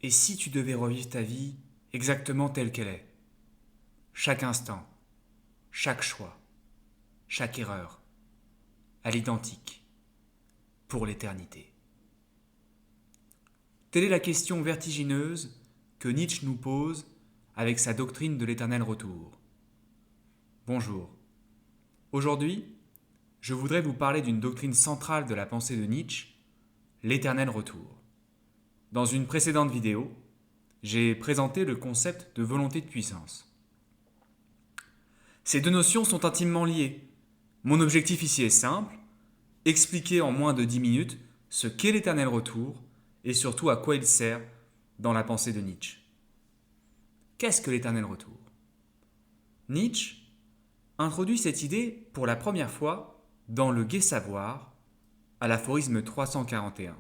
Et si tu devais revivre ta vie exactement telle qu'elle est? Chaque instant, chaque choix, chaque erreur, à l'identique, pour l'éternité. Telle est la question vertigineuse que Nietzsche nous pose avec sa doctrine de l'éternel retour. Bonjour. Aujourd'hui, je voudrais vous parler d'une doctrine centrale de la pensée de Nietzsche, l'éternel retour. Dans une précédente vidéo, j'ai présenté le concept de volonté de puissance. Ces deux notions sont intimement liées. Mon objectif ici est simple, expliquer en moins de 10 minutes ce qu'est l'éternel retour et surtout à quoi il sert dans la pensée de Nietzsche. Qu'est-ce que l'éternel retour? Nietzsche introduit cette idée pour la première fois dans Le Gai Savoir, à l'aphorisme 341,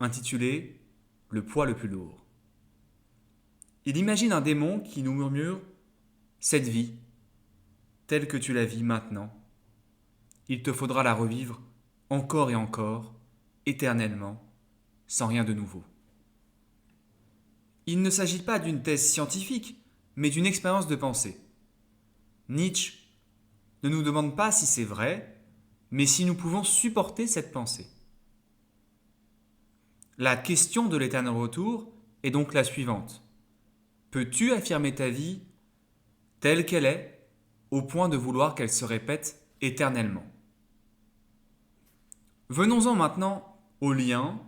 intitulé Le poids le plus lourd. Il imagine un démon qui nous murmure « Cette vie, telle que tu la vis maintenant, il te faudra la revivre encore et encore, éternellement, sans rien de nouveau. » Il ne s'agit pas d'une thèse scientifique, mais d'une expérience de pensée. Nietzsche ne nous demande pas si c'est vrai, mais si nous pouvons supporter cette pensée. La question de l'éternel retour est donc la suivante. Peux-tu affirmer ta vie telle qu'elle est, au point de vouloir qu'elle se répète éternellement? Venons-en maintenant au lien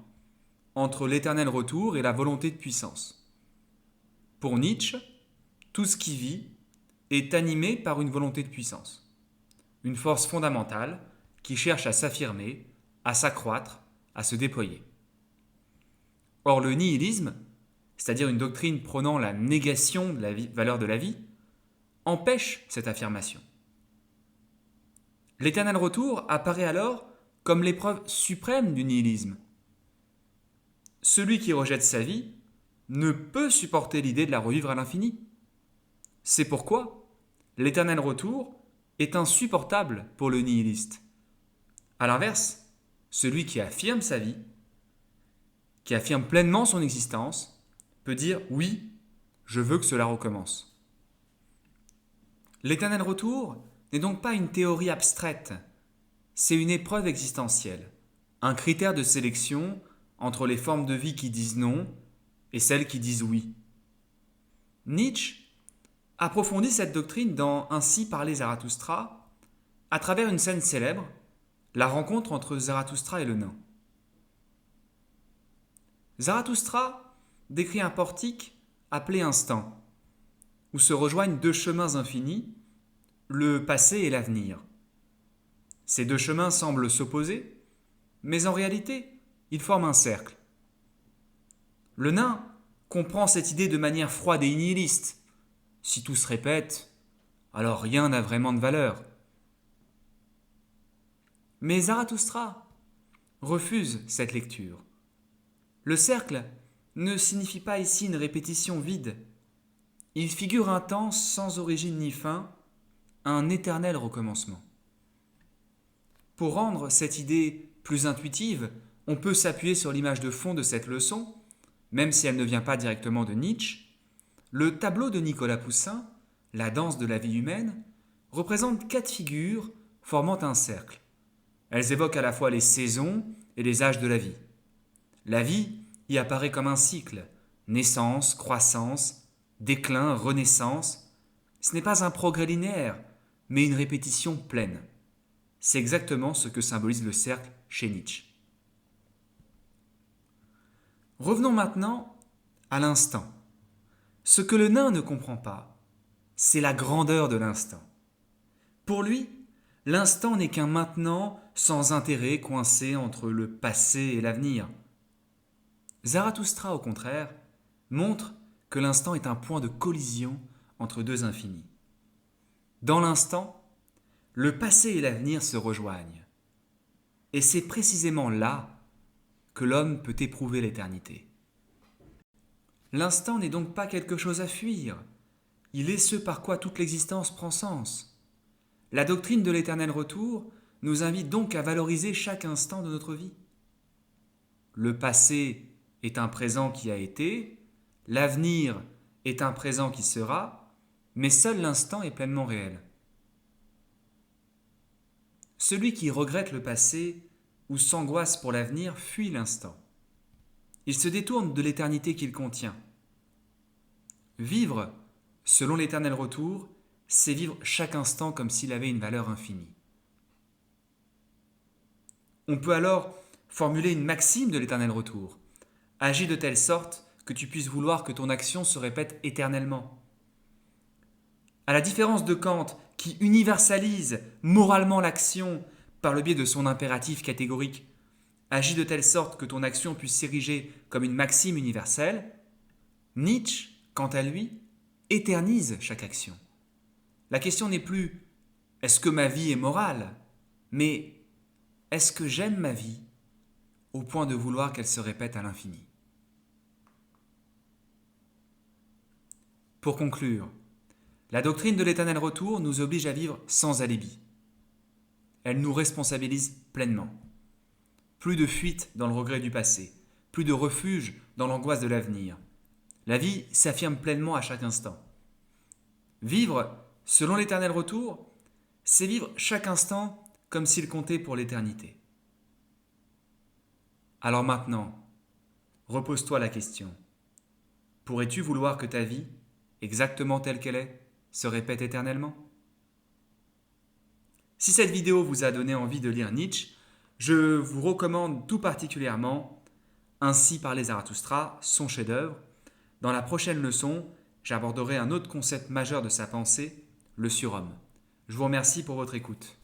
entre l'éternel retour et la volonté de puissance. Pour Nietzsche, tout ce qui vit est animé par une volonté de puissance, une force fondamentale qui cherche à s'affirmer, à s'accroître, à se déployer. Or, le nihilisme, c'est-à-dire une doctrine prônant la négation de la valeur de la vie, empêche cette affirmation. L'éternel retour apparaît alors comme l'épreuve suprême du nihilisme. Celui qui rejette sa vie ne peut supporter l'idée de la revivre à l'infini. C'est pourquoi l'éternel retour est insupportable pour le nihiliste. A l'inverse, celui qui affirme sa vie, qui affirme pleinement son existence, peut dire « oui, je veux que cela recommence ». L'éternel retour n'est donc pas une théorie abstraite, c'est une épreuve existentielle, un critère de sélection entre les formes de vie qui disent non et celles qui disent oui. Nietzsche approfondit cette doctrine dans Ainsi parlait Zarathustra à travers une scène célèbre, la rencontre entre Zarathustra et le nain. Zarathustra décrit un portique appelé instant, où se rejoignent deux chemins infinis, le passé et l'avenir. Ces deux chemins semblent s'opposer, mais en réalité, ils forment un cercle. Le nain comprend cette idée de manière froide et nihiliste. Si tout se répète, alors rien n'a vraiment de valeur. Mais Zarathustra refuse cette lecture. Le cercle ne signifie pas ici une répétition vide. Il figure un temps sans origine ni fin, un éternel recommencement. Pour rendre cette idée plus intuitive, on peut s'appuyer sur l'image de fond de cette leçon, même si elle ne vient pas directement de Nietzsche. Le tableau de Nicolas Poussin, La danse de la vie humaine, représente 4 figures formant un cercle. Elles évoquent à la fois les saisons et les âges de la vie. La vie y apparaît comme un cycle, naissance, croissance, déclin, renaissance. Ce n'est pas un progrès linéaire, mais une répétition pleine. C'est exactement ce que symbolise le cercle chez Nietzsche. Revenons maintenant à l'instant. Ce que le nain ne comprend pas, c'est la grandeur de l'instant. Pour lui, l'instant n'est qu'un maintenant sans intérêt coincé entre le passé et l'avenir. Zarathustra, au contraire, montre que l'instant est un point de collision entre deux infinis. Dans l'instant, le passé et l'avenir se rejoignent. Et c'est précisément là que l'homme peut éprouver l'éternité. L'instant n'est donc pas quelque chose à fuir. Il est ce par quoi toute l'existence prend sens. La doctrine de l'éternel retour nous invite donc à valoriser chaque instant de notre vie. Le passé est un présent qui a été, l'avenir est un présent qui sera, mais seul l'instant est pleinement réel. Celui qui regrette le passé ou s'angoisse pour l'avenir fuit l'instant. Il se détourne de l'éternité qu'il contient. Vivre, selon l'éternel retour, c'est vivre chaque instant comme s'il avait une valeur infinie. On peut alors formuler une maxime de l'éternel retour. Agis de telle sorte que tu puisses vouloir que ton action se répète éternellement. À la différence de Kant, qui universalise moralement l'action par le biais de son impératif catégorique, agis de telle sorte que ton action puisse s'ériger comme une maxime universelle, Nietzsche, quant à lui, éternise chaque action. La question n'est plus « est-ce que ma vie est morale ?», mais « est-ce que j'aime ma vie au point de vouloir qu'elle se répète à l'infini ?» Pour conclure, la doctrine de l'éternel retour nous oblige à vivre sans alibi. Elle nous responsabilise pleinement. Plus de fuite dans le regret du passé, plus de refuge dans l'angoisse de l'avenir. La vie s'affirme pleinement à chaque instant. Vivre selon l'éternel retour, c'est vivre chaque instant comme s'il comptait pour l'éternité. Alors maintenant, repose-toi la question. Pourrais-tu vouloir que ta vie, exactement telle qu'elle est, se répète éternellement ? Si cette vidéo vous a donné envie de lire Nietzsche, je vous recommande tout particulièrement Ainsi parlait Zarathustra, son chef-d'œuvre. Dans la prochaine leçon, j'aborderai un autre concept majeur de sa pensée, le surhomme. Je vous remercie pour votre écoute.